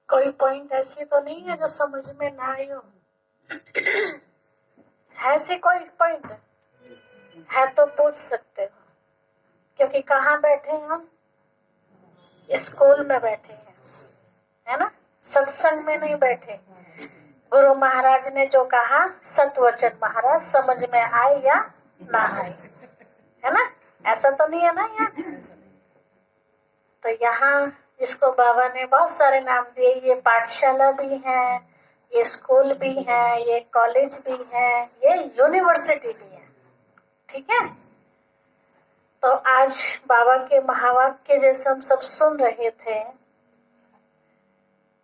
कोई पॉइंट ऐसी तो नहीं है जो समझ में ना आई हो? है ऐसी कोई पॉइंट? है तो पूछ सकते हो, क्योंकि कहाँ बैठे हैं हम? स्कूल में बैठे हैं, है ना? सत्संग में नहीं बैठे। गुरु महाराज ने जो कहा सतवचन महाराज समझ में आए या ना आए, है ना? ऐसा तो नहीं है ना यहाँ? तो यहाँ इसको बाबा ने बहुत सारे नाम दिए। ये पाठशाला भी है, ये स्कूल भी है, ये कॉलेज भी है, ये यूनिवर्सिटी भी है। ठीक है? तो आज बाबा के महावाक्य जैसे हम सब सुन रहे थे,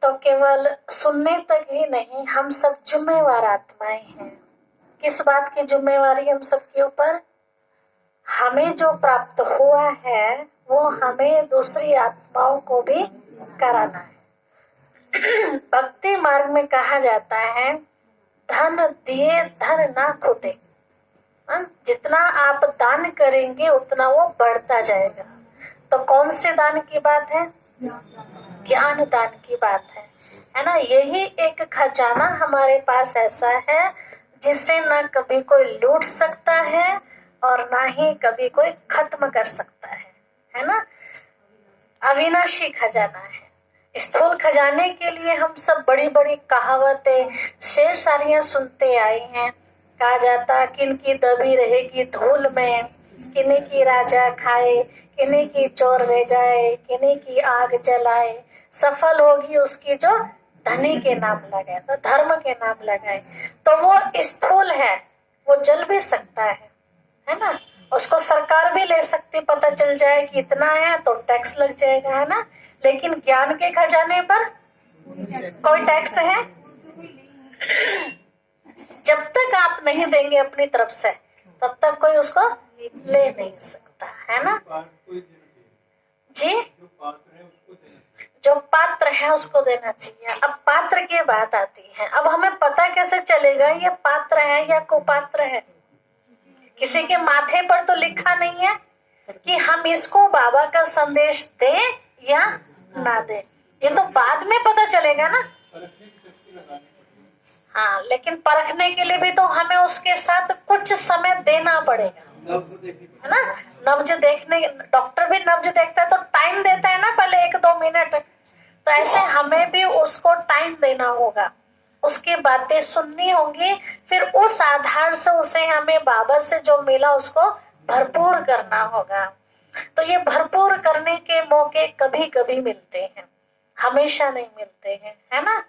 तो केवल सुनने तक ही नहीं, हम सब जिम्मेवार आत्माएं हैं। किस बात की जिम्मेवारी हम सबके ऊपर? हमें जो प्राप्त हुआ है वो हमें दूसरी आत्माओं को भी कराना है। भक्ति मार्ग में कहा जाता है धन दिए धन ना खुटे। जितना आप दान करेंगे उतना वो बढ़ता जाएगा। तो कौन से दान की बात है? ज्ञान दान की बात है ना? यही एक खजाना हमारे पास ऐसा है जिसे ना कभी कोई लूट सकता है और ना ही कभी कोई खत्म कर सकता है ना? अविनाशी खजाना है। स्थूल खजाने के लिए हम सब बड़ी बड़ी कहावतें शेर शायरियां सुनते आए हैं। कहा जाता किनकी दबी रहेगी धूल में, किन्हीं की राजा खाए, किन्हीं की चोर ले जाए, किन्हीं की आग जलाए, सफल होगी उसकी जो धनी के नाम लगाए, तो धर्म के नाम लगाए। तो वो स्थूल है, वो जल भी सकता है ना? उसको सरकार भी ले सकती, पता चल जाए कि इतना है तो टैक्स लग जाएगा, है ना? लेकिन ज्ञान के खजाने पर कोई टैक्स है? जब तक आप नहीं देंगे अपनी तरफ से तब तक कोई उसको ले नहीं सकता, है ना जी? जो पात्र है उसको देना चाहिए। अब पात्र की बात आती है, अब हमें पता कैसे चलेगा ये पात्र है या कुपात्र है? किसी के माथे पर तो लिखा नहीं है कि हम इसको बाबा का संदेश दें या ना दें। ये तो बाद में पता चलेगा ना। हाँ, लेकिन परखने के लिए भी तो हमें उसके साथ कुछ समय देना पड़ेगा, है ना? नब्ज देखने, डॉक्टर भी नब्ज देखता है तो टाइम देता है ना, पहले 1-2 मिनट। तो ऐसे हमें भी उसको टाइम देना होगा, उसकी बातें सुननी होंगी, फिर उस आधार से उसे हमें बाबा से जो मिला उसको भरपूर करना होगा। तो ये भरपूर करने के मौके कभी कभी मिलते हैं, हमेशा नहीं मिलते हैं, है ना?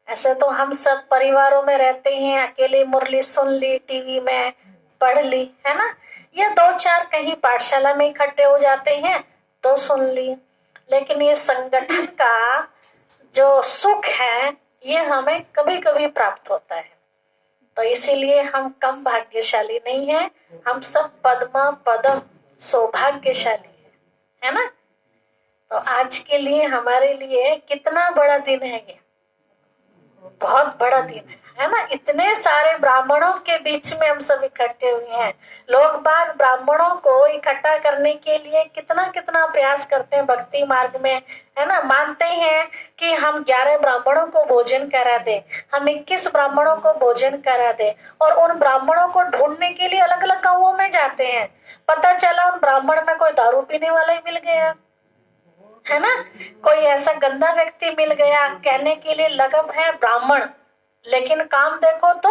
ऐसे तो हम सब परिवारों में रहते हैं, अकेले मुरली सुन ली, टीवी में पढ़ ली, है ना? या 2-4 कहीं पाठशाला में इकट्ठे हो जाते हैं तो सुन ली। लेकिन ये संगठन का जो सुख है ये हमें कभी कभी प्राप्त होता है। तो इसीलिए हम कम भाग्यशाली नहीं हैं, हम सब पद्मा पदम सौभाग्यशाली है ना? तो आज के लिए हमारे लिए कितना बड़ा दिन है ये, बहुत बड़ा दिन है ना? इतने सारे ब्राह्मणों के बीच में हम सब इकट्ठे हुए हैं। लोग बाग ब्राह्मणों को इकट्ठा करने के लिए कितना कितना प्रयास करते हैं भक्ति मार्ग में, है ना? मानते हैं कि हम 11 ब्राह्मणों को भोजन करा दे, हम 21 ब्राह्मणों को भोजन करा दे, और उन ब्राह्मणों को ढूंढने के लिए अलग अलग गांवों में जाते हैं। पता चला उन ब्राह्मण में कोई दारू पीने वाला ही मिल गया, है ना? कोई ऐसा गंदा व्यक्ति मिल गया, कहने के लिए लगभ है ब्राह्मण, लेकिन काम देखो तो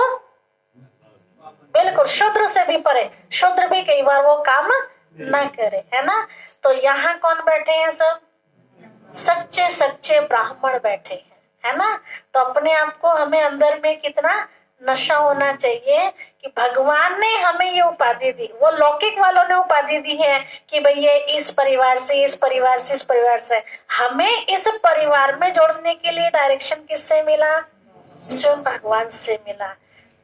बिल्कुल शूद्र से भी परे, शूद्र भी कई बार वो काम ना करे, है ना? तो यहाँ कौन बैठे हैं? सब सच्चे सच्चे ब्राह्मण बैठे हैं, है ना? तो अपने आप को हमें अंदर में कितना नशा होना चाहिए कि भगवान ने हमें ये उपाधि दी। वो लौकिक वालों ने उपाधि दी है कि भाई ये इस परिवार से, इस परिवार से, इस परिवार से। हमें इस परिवार में जोड़ने के लिए डायरेक्शन किससे मिला? स्वयं भगवान से मिला।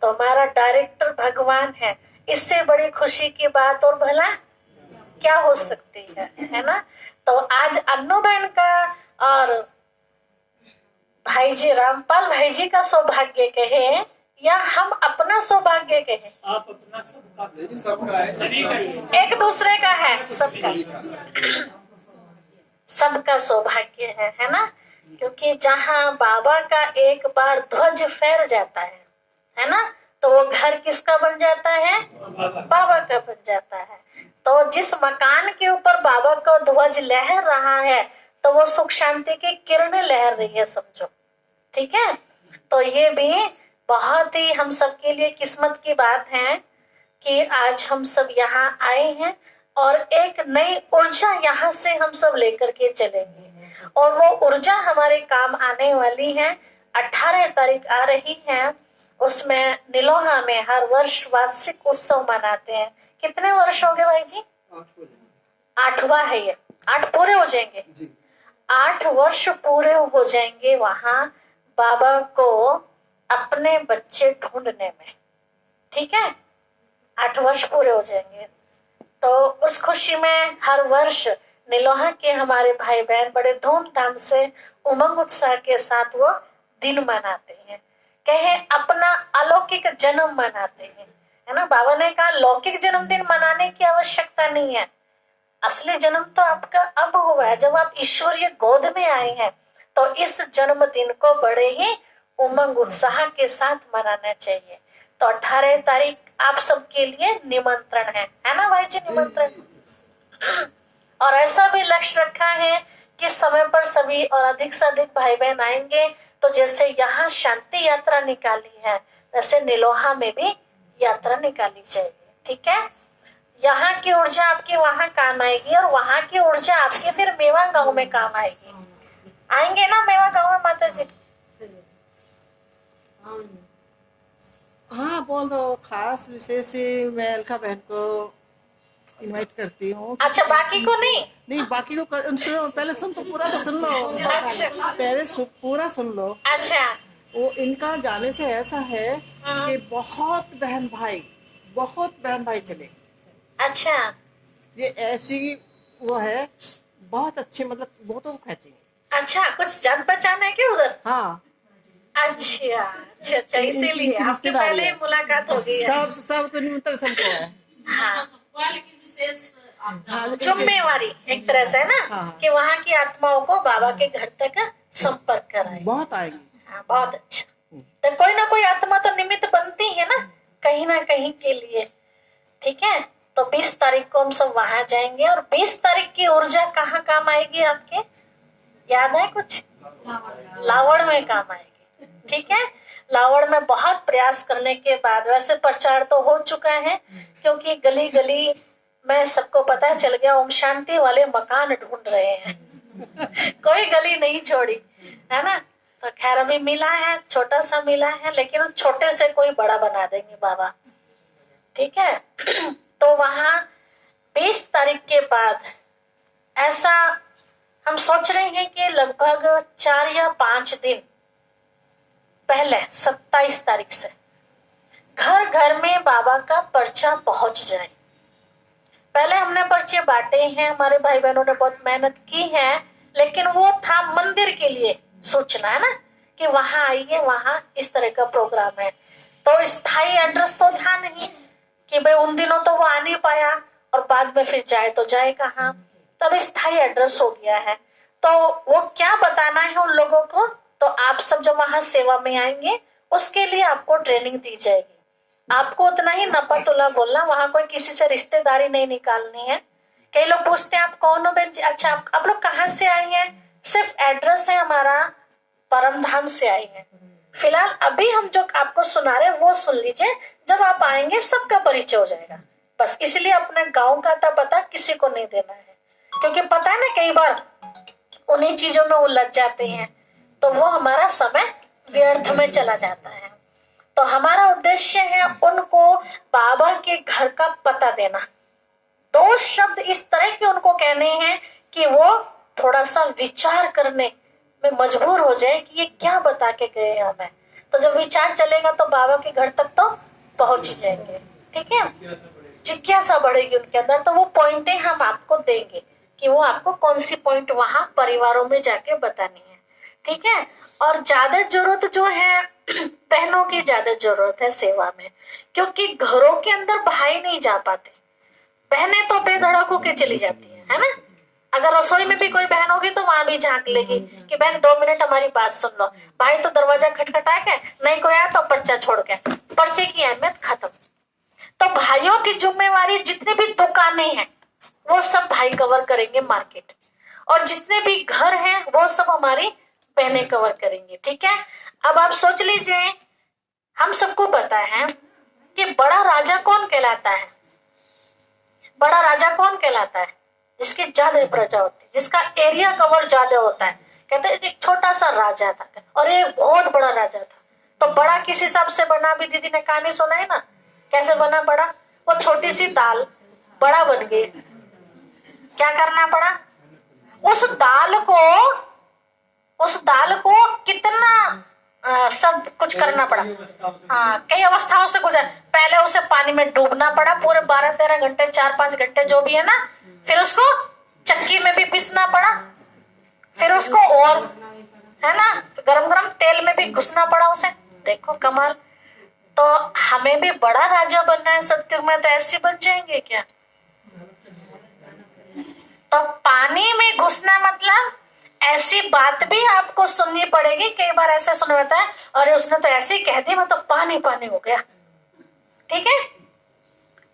तो हमारा डायरेक्टर भगवान है, इससे बड़ी खुशी की बात और भला क्या हो सकती है ना? तो आज अन्नू बहन का और भाई जी रामपाल भाई जी का सौभाग्य कहे या हम अपना सौभाग्य कहें? आप अपना सबका है, एक दूसरे का है, सबका सबका सौभाग्य है ना? क्योंकि जहाँ बाबा का एक बार ध्वज फहर जाता है ना, तो वो घर किसका बन जाता है? बाबा का बन जाता है। तो जिस मकान के ऊपर बाबा का ध्वज लहर रहा है, तो वो सुख शांति की किरणें लहर रही है, समझो। ठीक है, तो ये भी बहुत ही हम सबके लिए किस्मत की बात है कि आज हम सब यहाँ आए हैं और एक नई ऊर्जा यहाँ से हम सब लेकर के चलेंगे, और वो ऊर्जा हमारे काम आने वाली है। 18 तारीख आ रही है, उसमें निलोहा में हर वर्ष वार्षिक उत्सव मनाते हैं। कितने वर्ष हो गए भाई जी? 8वां है ये। 8 पूरे हो जाएंगे जी। 8 वर्ष पूरे हो जाएंगे वहां बाबा को अपने बच्चे ढूंढने में। ठीक है, 8 वर्ष पूरे हो जाएंगे। तो उस खुशी में हर वर्ष निलोहा के हमारे भाई बहन बड़े धूमधाम से उमंग उत्साह के साथ वो दिन मनाते हैं, कहे अपना अलौकिक जन्म मनाते हैं, है ना। बाबा ने कहा लौकिक जन्मदिन मनाने की आवश्यकता नहीं है, असली जन्म तो आपका अब हुआ है जब आप ईश्वरीय गोद में आए हैं। तो इस जन्मदिन को बड़े ही उमंग उत्साह के साथ मनाना चाहिए। तो 18 तारीख आप सबके लिए निमंत्रण है ना भाई जी? निमंत्रण। और ऐसा भी लक्ष्य रखा है कि समय पर सभी और अधिक से अधिक भाई बहन आएंगे। तो जैसे यहाँ शांति यात्रा निकाली है, वैसे निलोहा में भी यात्रा निकाली जाएगी। ठीक है, यहाँ की ऊर्जा आपकी वहाँ काम आएगी और वहाँ की ऊर्जा आपकी फिर मेवा गांव में काम आएगी। आएंगे ना मेवा गांव में माता जी? हाँ बोल दो। खास विशेष मैं अलका बहन को इनवाइट करती हूँ। अच्छा, बाकी को नहीं? नहीं, बाकी को सुनो, पहले सुन तो पूरा तो सुन लो। अच्छा, पहले पूरा सुन लो। अच्छा। वो इनका जाने से ऐसा है कि बहुत बहन भाई चले। अच्छा, ये ऐसी वो है, बहुत अच्छे, मतलब बहुतों को खींचेंगे। अच्छा, कुछ जान पहचान है क्या उधर? हाँ। अच्छा अच्छा अच्छा, इसीलिए आपकी पहले ही मुलाकात हो गई है। सबको निमंत्रण सबको है। हाँ, लेकिन विशेष जिम्मेवारी एक तरह से है ना। हाँ। कि वहाँ की आत्माओं को बाबा के घर तक संपर्क कराए। बहुत आएगी। हाँ, बहुत अच्छा। तो कोई ना कोई आत्मा तो निमित्त बनती है ना कहीं के लिए। ठीक है, तो 20 तारीख को हम सब वहां जाएंगे। और 20 तारीख की ऊर्जा कहाँ काम आएगी आपके, याद है कुछ? लावड़ में काम आएगी। ठीक है, लावड़ में बहुत प्रयास करने के बाद, वैसे प्रचार तो हो चुका है क्योंकि गली गली में सबको पता चल गया ओम शांति वाले मकान ढूंढ रहे हैं। कोई गली नहीं छोड़ी, है ना। तो खैर अभी मिला है, छोटा सा मिला है, लेकिन उस छोटे से कोई बड़ा बना देंगे बाबा। ठीक है, तो वहां 20 तारीख के बाद ऐसा हम सोच रहे हैं कि लगभग 4 या 5 दिन पहले 27 तारीख से घर घर में बाबा का पर्चा पहुंच जाए। पहले हमने पर्चे बांटे हैं, हमारे भाई बहनों ने बहुत मेहनत की है, लेकिन वो था मंदिर के लिए सूचना, है ना, कि वहां आइए, वहां इस तरह का प्रोग्राम है। तो स्थायी एड्रेस तो था नहीं कि भाई उन दिनों तो वो आ नहीं पाया और बाद में फिर जाए तो जाए कहाँ। तब स्थायी एड्रेस हो गया है। तो वो क्या बताना है उन लोगों को, तो आप सब जब वहां सेवा में आएंगे उसके लिए आपको ट्रेनिंग दी जाएगी। आपको उतना ही नपा तुला बोलना, वहां कोई किसी से रिश्तेदारी नहीं निकालनी है। कई लोग पूछते हैं आप कौन हो बहन जी? अच्छा, आप लोग कहाँ से आई हैं? सिर्फ एड्रेस है हमारा, परम धाम से आई है। फिलहाल अभी हम जो आपको सुना रहे हैं वो सुन लीजिए, जब आप आएंगे सबका परिचय हो जाएगा। बस इसलिए अपने गांव का था पता किसी को नहीं देना है, क्योंकि पता है ना कई बार उन्हीं चीजों में उलझ जाते हैं, तो वो हमारा समय व्यर्थ में चला जाता है। तो हमारा उद्देश्य है उनको बाबा के घर का पता देना। 2 शब्द इस तरह के उनको कहने हैं कि वो थोड़ा सा विचार करने में मजबूर हो जाए कि ये क्या बता के गए हैं हमें। तो जब विचार चलेगा तो बाबा के घर तक तो पहुंच ही जाएंगे। ठीक है, जिज्ञासा बढ़ेगी उनके अंदर, तो वो पॉइंटें हम आपको देंगे कि वो आपको कौन सी पॉइंट वहां परिवारों में जाके बतानी है। ठीक है, और ज्यादा जरूरत जो है बहनों की ज्यादा जरूरत है सेवा में, क्योंकि घरों के अंदर भाई नहीं जा पाते, बहनें तो बेधड़क होके चली जाती है ना। अगर रसोई में भी कोई बहन होगी तो वहां भी झांक लेगी कि बहन 2 मिनट हमारी बात सुन लो। भाई तो दरवाजा खटखटा के नहीं कोई आया तो पर्चा छोड़ के, पर्चे की अहमियत खत्म। तो भाइयों की जिम्मेवारी, जितनी भी दुकानें हैं वो सब भाई कवर करेंगे मार्केट, और जितने भी घर हैं वो सब हमारी बहनें कवर करेंगे। ठीक है, अब आप सोच लीजिए, हम सबको पता है कि बड़ा राजा कौन कहलाता है? बड़ा राजा कौन कहलाता है? जिसकी ज्यादा प्रजा होती है, जिसका एरिया कवर ज्यादा होता है। कहते हैं एक छोटा सा राजा था और एक बहुत बड़ा राजा था। तो बड़ा किस हिसाब से बना? भी दीदी ने कहानी सुनाई ना, कैसे बना बड़ा? वो छोटी सी दाल बड़ा बन गई। क्या करना पड़ा? उस दाल को कितना सब कुछ करना पड़ा। हाँ, कई अवस्थाओं से गुजर। पहले उसे पानी में डूबना पड़ा पूरे 12-13 घंटे, 4-5 घंटे जो भी है ना। फिर उसको चक्की में भी पीसना पड़ा, फिर उसको और है ना गरम गरम तेल में भी घुसना पड़ा उसे। देखो कमाल। तो हमें भी बड़ा राजा बनना है सत्युग में, तो ऐसे बन जाएंगे क्या? तो पानी में घुसना मतलब ऐसी बात भी आपको सुननी पड़ेगी। कई बार ऐसे सुना होता है, अरे उसने तो ऐसे कह दी, मैं तो पानी पानी हो गया। ठीक है,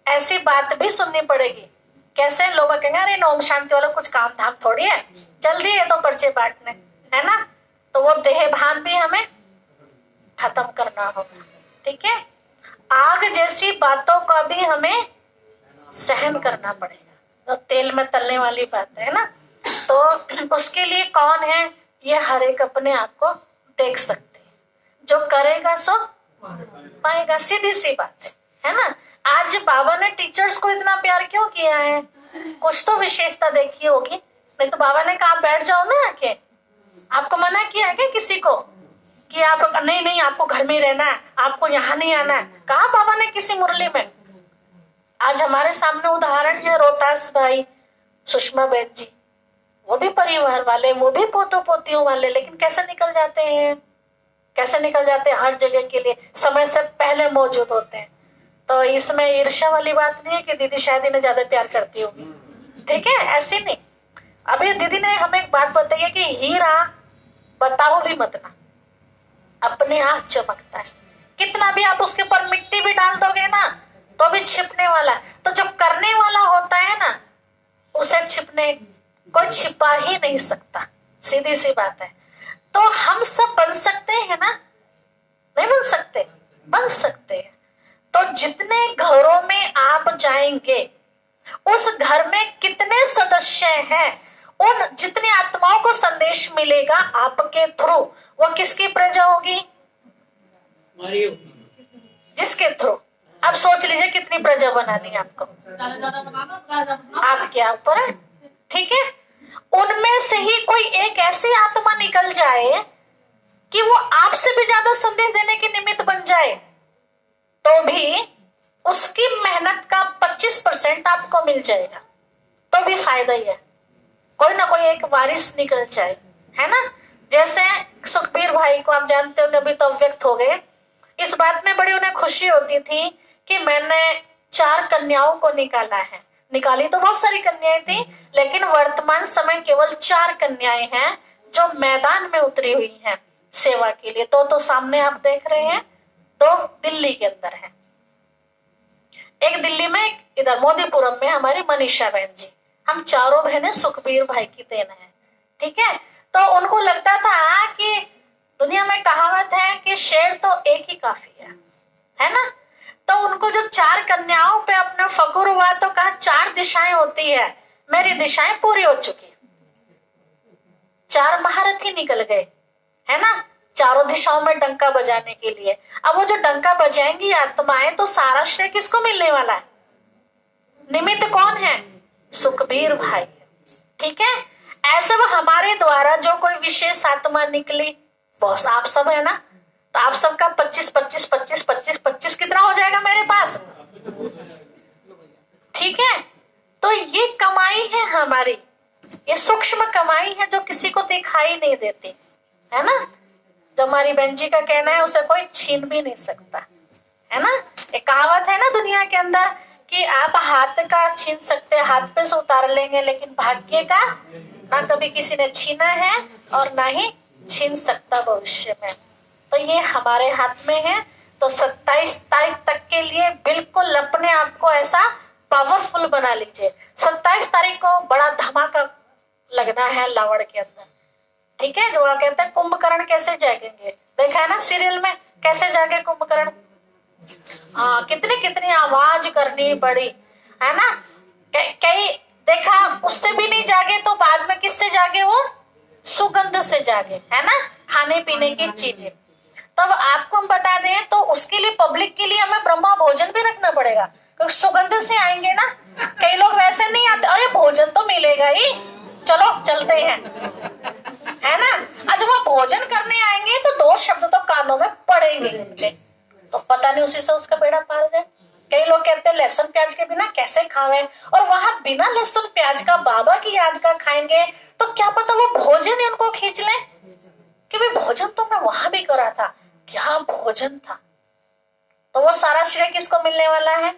ऐसी बात भी सुननी पड़ेगी। कैसे? लोग कहेंगे अरे ओम शांति वालों कुछ काम धाम थोड़ी है, जल्दी है तो पर्चे बांटने, है ना। तो वो देह भान भी हमें खत्म करना होगा। ठीक है, आग जैसी बातों का भी हमें सहन करना पड़ेगा। तो तेल में तलने वाली बात है ना, तो उसके लिए कौन है? ये हर एक अपने आप को देख सकते हैं। जो करेगा सो पाएगा, सीधी सी बात है ना। आज बाबा ने टीचर्स को इतना प्यार क्यों किया है? कुछ तो विशेषता देखी होगी, नहीं तो बाबा ने कहा बैठ जाओ ना आके। आपको मना किया है क्या किसी को कि आप नहीं आपको घर में ही रहना है, आपको यहाँ नहीं आना है? कहा बाबा ने किसी मुरली में? आज हमारे सामने उदाहरण है रोहतास भाई सुषमा बहन जी, वो भी परिवार वाले, वो भी पोतों पोतियों वाले, लेकिन कैसे निकल जाते हैं? कैसे निकल जाते हैं? हर जगह के लिए समय से पहले मौजूद होते हैं। तो इसमें ईर्ष्या वाली बात नहीं है कि दीदी शायद इन्हें ज्यादा प्यार करती होगी। ठीक है, ऐसी नहीं। अभी दीदी ने हमें एक बात बताई है कि हीरा बताओ भी मत ना, अपने आप चमकता है। कितना भी आप उसके ऊपर मिट्टी भी डाल दोगे ना तो भी छिपने वाला। तो जो करने वाला होता है ना, उसे छिपने कोई छिपा ही नहीं सकता, सीधी सी बात है। तो हम सब बन सकते हैं ना? नहीं बन सकते? बन सकते हैं। तो जितने घरों में आप जाएंगे, उस घर में कितने सदस्य हैं, उन जितनी आत्माओं को संदेश मिलेगा आपके थ्रू, वो किसकी प्रजा होगी? जिसके थ्रू। अब सोच लीजिए कितनी प्रजा बनानी है आपको, आपके ऊपर है। ठीक है, उनमें से ही कोई एक ऐसी आत्मा निकल जाए कि वो आपसे भी ज्यादा संदेश देने के निमित्त बन जाए, तो भी उसकी मेहनत का 25% आपको मिल जाएगा, तो भी फायदा ही है। कोई ना कोई एक वारिस निकल जाए, है ना। जैसे सुखबीर भाई को आप जानते हो, अभी तो व्यक्त हो गए। इस बात में बड़ी उन्हें खुशी होती थी कि मैंने 4 कन्याओं को निकाला है। निकाली तो बहुत सारी कन्याएं थी, लेकिन वर्तमान समय केवल 4 कन्याएं हैं जो मैदान में उतरी हुई हैं सेवा के लिए। तो सामने आप देख रहे हैं, 2 दिल्ली के अंदर है, एक दिल्ली में, एक इधर मोदीपुरम में हमारी मनीषा बहन जी। हम चारों बहनें सुखबीर भाई की देन है। ठीक है, तो उनको लगता था कि दुनिया में कहावत है कि शेर तो एक ही काफी है ना। तो उनको जब 4 कन्याओं पे अपना फकुर हुआ तो कहा 4 दिशाएं होती है, मेरी दिशाएं पूरी हो चुकी। 4 महारथी निकल गए, है ना, चारों दिशाओं में डंका बजाने के लिए। अब वो जो डंका बजाएंगी आत्माएं, तो सारा श्रेय किसको मिलने वाला है? निमित्त कौन है? सुखबीर भाई। ठीक है, ऐसे वो हमारे द्वारा जो कोई विशेष आत्मा निकली, बॉस आप सब है ना, तो आप सबका 25 कितना हो जाएगा मेरे पास? ठीक है, तो ये कमाई है हमारी, ये सूक्ष्म कमाई है जो किसी को दिखाई नहीं देती, है ना। जो हमारी बहन जी का कहना है उसे कोई छीन भी नहीं सकता, है ना। एक कहावत है ना दुनिया के अंदर कि आप हाथ का छीन सकते हैं, हाथ पे से उतार लेंगे, लेकिन भाग्य का ना कभी किसी ने छीना है और ना ही छीन सकता भविष्य में। तो ये हमारे हाथ में है। तो 27 तारीख तक के लिए बिल्कुल अपने आप को ऐसा पावरफुल बना लीजिए। 27 तारीख को बड़ा धमाका लगना है लावड़ के अंदर, ठीक है। जो कहते हैं कुंभकर्ण कैसे जागेंगे, देखा है ना सीरियल में, कैसे जागे कुंभकर्ण। हाँ, कितनी कितनी आवाज करनी पड़ी, है ना। कई देखा उससे भी नहीं जागे तो बाद में किससे जागे, वो सुगंध से जागे, है ना, खाने पीने की चीजें। तब आपको हम बता दें तो उसके लिए, पब्लिक के लिए हमें ब्रह्मा भोजन भी रखना पड़ेगा, क्योंकि सुगंध से आएंगे ना। कई लोग वैसे नहीं आते, अरे भोजन तो मिलेगा ही, चलो चलते हैं, है ना। आज वो भोजन करने आएंगे तो 2 शब्द तो कानों में पड़ेंगे उनके, तो पता नहीं उसी से उसका बेड़ा पार जाए। कई लोग कहते हैं लहसुन प्याज के बिना कैसे खावे, और वहां बिना लहसुन प्याज का बाबा की याद का खाएंगे तो क्या पता वो भोजन ही उनको खींच ले कि भाई भोजन तो मैं वहां भी करा था, क्या भोजन था। तो वो सारा श्रेय किसको मिलने वाला है,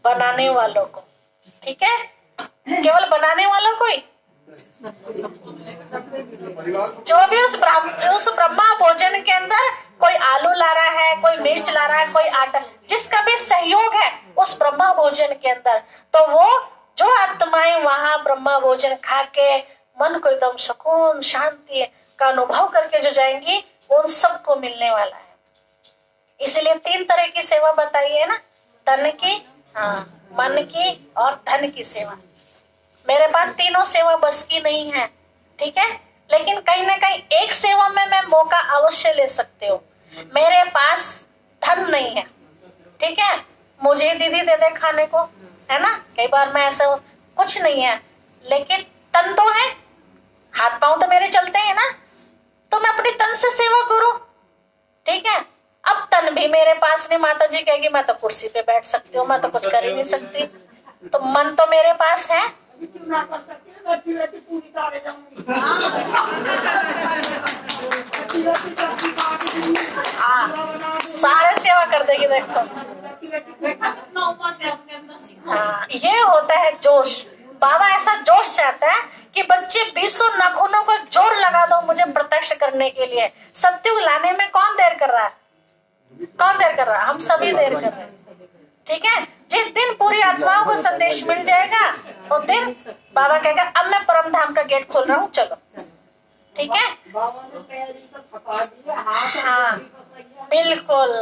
बनाने वालों को, ठीक है। केवल बनाने वालों को ही, जो भी उस ब्रह्मा भोजन के अंदर कोई आलू ला रहा है, कोई मिर्च ला रहा है, कोई आटा, जिसका भी सहयोग है उस ब्रह्मा भोजन के अंदर, तो वो जो आत्माएं वहां ब्रह्मा भोजन खा के मन को एकदम सुकून शांति का अनुभव करके जो जाएंगी, उन सबको मिलने वाला है। इसलिए 3 तरह की सेवा बताई है ना, तन की, हाँ, मन की और धन की सेवा। मेरे पास तीनों सेवा बस की नहीं है, ठीक है, लेकिन कहीं ना कहीं एक सेवा में मैं मौका अवश्य ले सकते हो। मेरे पास धन नहीं है, ठीक है, मुझे दीदी दे दे खाने को, है ना। कई बार मैं ऐसा, कुछ नहीं है, लेकिन तन तो है, हाथ पांव तो मेरे चलते हैं ना, तो मैं अपनी तन से सेवा करूं, ठीक है। अब तन भी मेरे पास नहीं, माता जी कहेगी मैं तो कुर्सी पे बैठ सकती हूँ, मैं तो कुछ कर ही नहीं सकती। तो मन तो मेरे पास है, सारे सेवा कर देगी, देखो। हाँ, ये होता है जोश। बाबा ऐसा जोश चाहता है कि बच्चे 20 नाखूनों को जोर लगा दो मुझे प्रत्यक्ष करने के लिए। सत्युग लाने में कौन देर कर रहा है, कौन देर कर रहा है, हम सभी देर कर रहे हैं, ठीक है। जिस दिन पूरी आत्माओं को संदेश मिल जाएगा उस दिन बाबा कहेगा अब मैं परम धाम का गेट खोल रहा हूँ, चलो, ठीक है। हाँ बिल्कुल,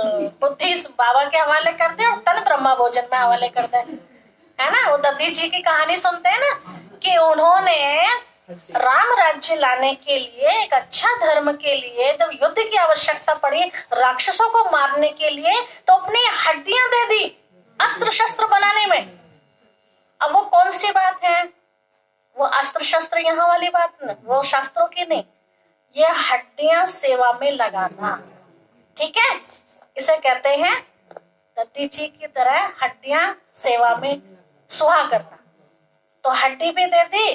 बुद्धि बाबा के हवाले कर दे और तन ब्रह्मा भोजन में हवाले कर दे, है ना। वो दत्ती जी की कहानी सुनते हैं ना कि उन्होंने राम राज्य लाने के लिए, एक अच्छा धर्म के लिए जब युद्ध की आवश्यकता पड़ी, राक्षसों को मारने के लिए, तो अपनी हड्डियां दे दी अस्त्र शस्त्र बनाने में। अब वो कौन सी बात है, वो अस्त्र शस्त्र यहाँ वाली बात नहीं, वो शास्त्रों की नहीं, ये हड्डियां सेवा में लगाना, ठीक है। इसे कहते हैं दत्ती जी की तरह हड्डियां सेवा में सुहा करना। तो हड्डी भी दे दी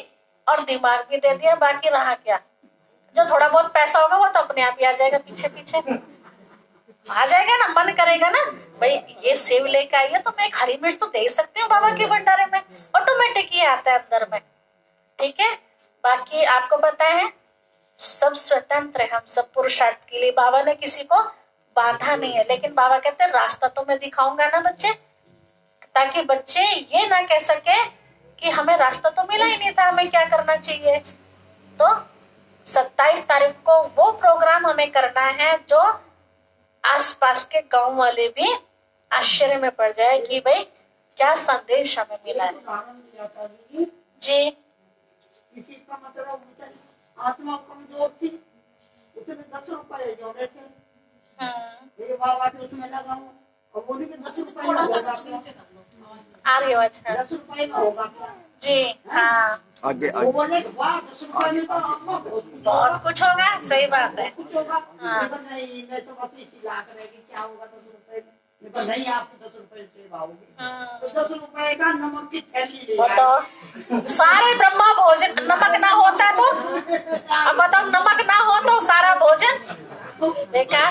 और दिमाग भी दे दिया, बाकी रहा क्या, जो थोड़ा बहुत पैसा होगा वो तो अपने आप ही आ जाएगा, पीछे पीछे आ जाएगा ना। मन करेगा ना भाई ये सेव लेके आई है तो मैं एक हरी मिर्च तो दे ही सकती हूँ बाबा के भंडारे में, ऑटोमेटिक ही आता है अंदर में, ठीक है। बाकी आपको पता है सब स्वतंत्र है, हम सब पुरुषार्थ के लिए, बाबा ने किसी को बांधा नहीं है, लेकिन बाबा कहते हैं रास्ता तो मैं दिखाऊंगा ना बच्चे, ताकि बच्चे ये ना कह सके कि हमें रास्ता तो मिला ही नहीं था, हमें क्या करना चाहिए। तो 27 तारीख को वो प्रोग्राम हमें करना है जो आसपास के गांव वाले भी आश्चर्य में पड़ जाए कि भाई क्या संदेश हमें मिला है जी। किसी का मतलब आत्मा कमजोर थी, उसमें 10 रुपए जोड़े थे, मेरे बाबा के उसमें लगाऊं और वो भी 10 रुपए में होगा, 10 रुपए में होगा जी। हाँ आगे वो बोले 10 रुपए में तो आपको बहुत कुछ होगा, सही बात है। कुछ होगा। हाँ। नहीं मैं तो बस इसी ला करेगी, क्या होगा 10 रुपए में, नहीं आपको 10 रुपए से भावोगे, तो 10 रुपए का नमक की थैली ले तो सारे ब्रह्मा भोजन, नमक ना होता तो अब बताओ, नमक ना हो तो सारा भोजन देखा,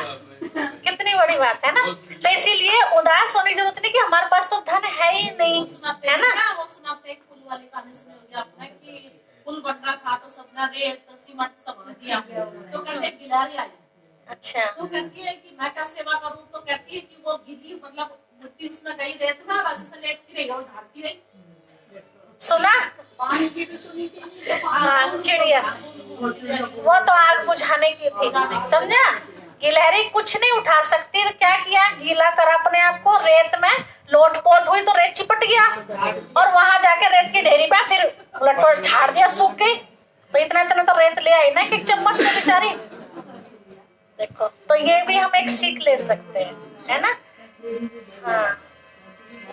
कितनी बड़ी बात है ना। तो इसीलिए उदास होने की जरूरत नहीं कि हमारे पास तो धन है ही ही नहीं, सुनाते है ना। वो सुनाते एक पुल वाली कहानी सुनी होगी आपने कि पुल बन रहा था तो सबने रेत सीमेंट सब दिया, तो कहते गिलहरी आई। अच्छा, तो कहती है कि मैं क्या सेवा करूं, तो कहती है कि वो गिली मतलब मिट्टी उसमें गई रेत ना, रस्सी से लेटती रही, वो झाड़ती रही। सुना। पानी की भी सुनी थी, हाँ, चिड़िया वो तो आग बुझाने की थी, समझा। गिलहरी कुछ नहीं उठा सकती, तो क्या किया, गीला करा अपने आप को, रेत में लोटपोट हुई तो रेत चिपट गया, और वहां जाके रेत की ढेरी पे फिर लटपट झाड़ दिया, सूख गई। तो इतना इतना तो रेत ले आई ना कि चम्मच में बेचारी। देखो, तो ये भी हम एक सीख ले सकते हैं, है ना। हाँ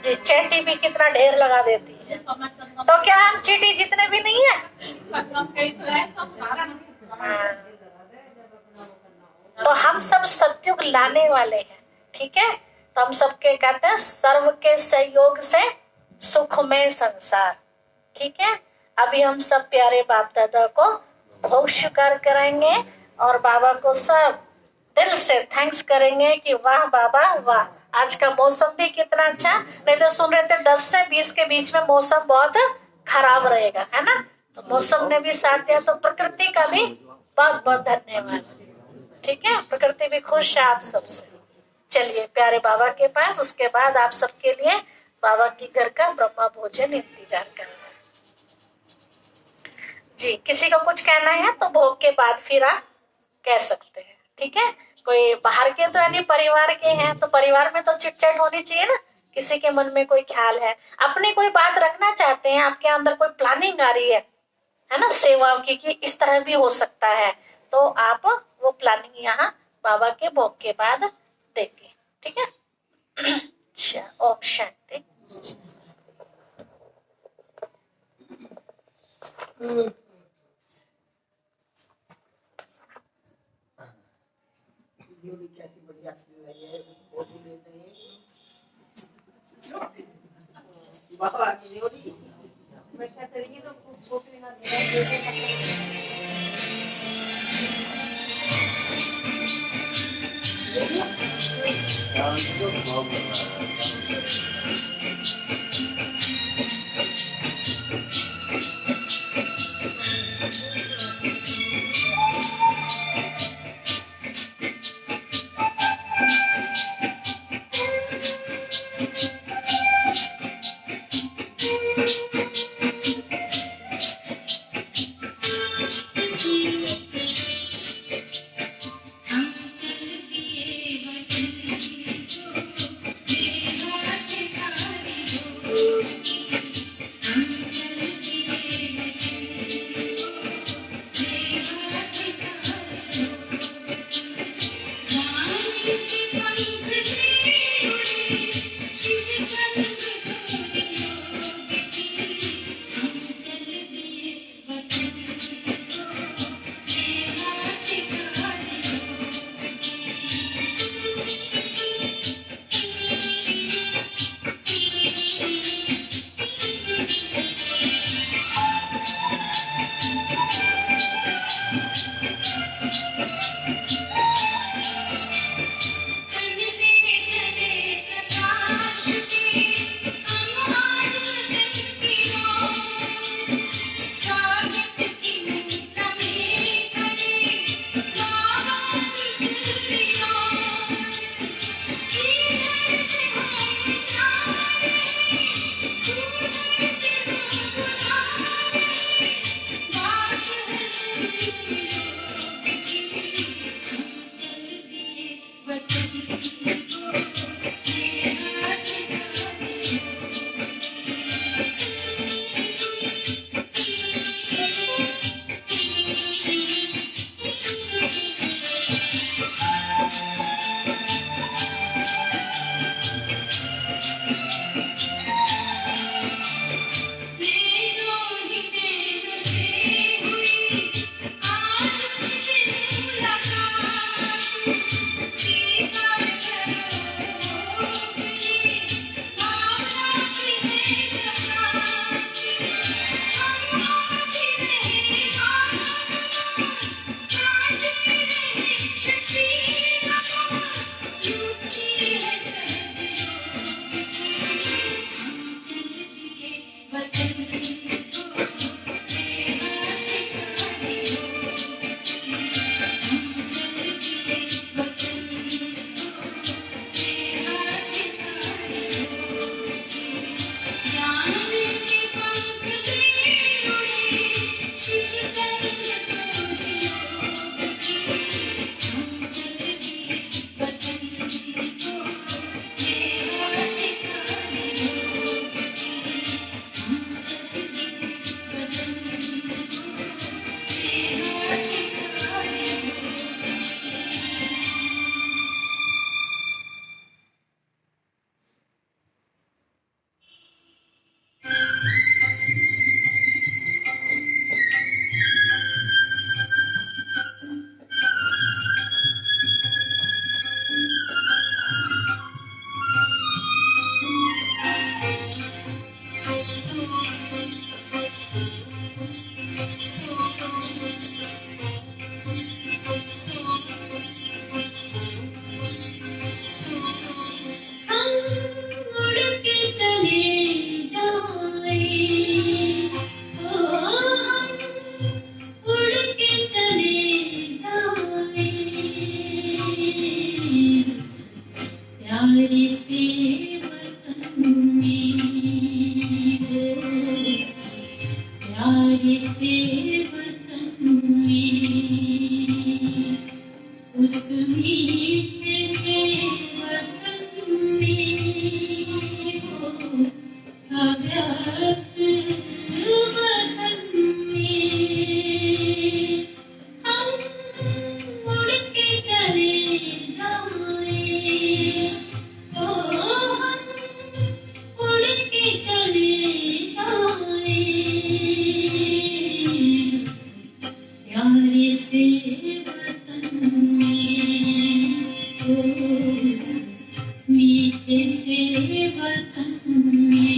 जी, चींटी भी कितना ढेर लगा देती है, ये समय संगम, तो क्या हम चींटी जितने भी नहीं है। संगम कई तो है सब कारण। हाँ। तो हम सब सतयुग लाने वाले हैं, ठीक है। तो हम सबके कहते हैं सर्व के सहयोग से सुखमय संसार, ठीक है। अभी हम सब प्यारे बाप दादा को भोग स्वीकार करेंगे और बाबा को सब दिल से थैंक्स करेंगे कि वाह बाबा वाह, आज का मौसम भी कितना अच्छा। नहीं तो सुन रहे थे 10 से 20 के बीच में मौसम बहुत खराब रहेगा, है ना। तो मौसम ने भी साथ दिया, तो प्रकृति का भी बहुत बहुत धन्यवाद, ठीक है। प्रकृति भी खुश है आप सबसे। चलिए प्यारे बाबा के पास, उसके बाद आप सबके लिए बाबा की घर का ब्रह्मा भोजन इंतजार कर रहा है जी। किसी को कुछ कहना है तो भोग के बाद फिर आप कह सकते हैं, ठीक है। कोई बाहर के तो यानी परिवार के हैं, तो परिवार में तो चिटचट होनी चाहिए ना। किसी के मन में कोई ख्याल है, अपनी कोई बात रखना चाहते हैं, आपके अंदर कोई प्लानिंग आ रही है ना, सेवा की कि इस तरह भी हो सकता है, तो आप वो प्लानिंग यहाँ बाबा के भोग के बाद देंगे, ठीक है। अच्छा, ओम शांति। ड्योली कैसी बढ़िया चल रही है, फोटो लेते हैं बाबा की ड्योली। मैं कहते रही तो फोटो ना दे उस मीठे से वतन में हो था व्रत वतन में हम उड़ के चले जाएं ओ हम उड़ के चले जाएं प्यारे से वतन में उस मीठे से वतन में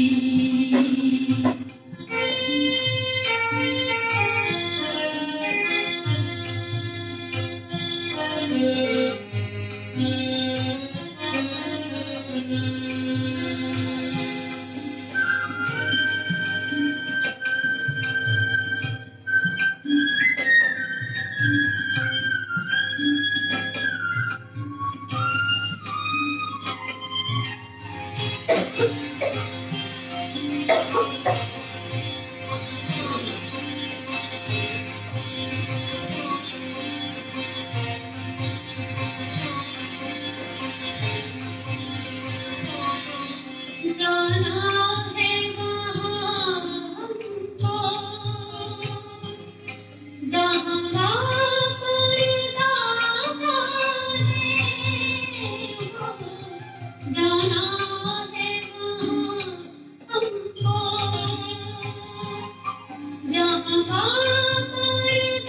जाना है वहाँ हमको जहाँ मुर्दाबाद है जाना है वहाँ हमको जहाँ मुर्दाबाद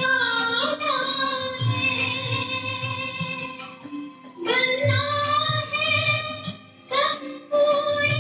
बनना है संपूर्ण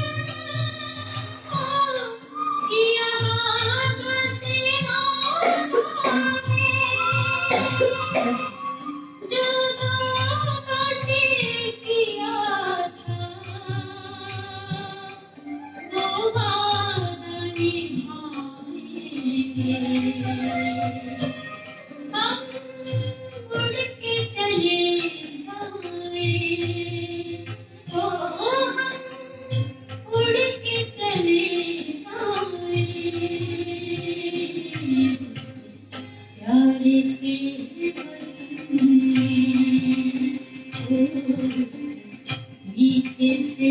प्यारे से वतन में मीठे से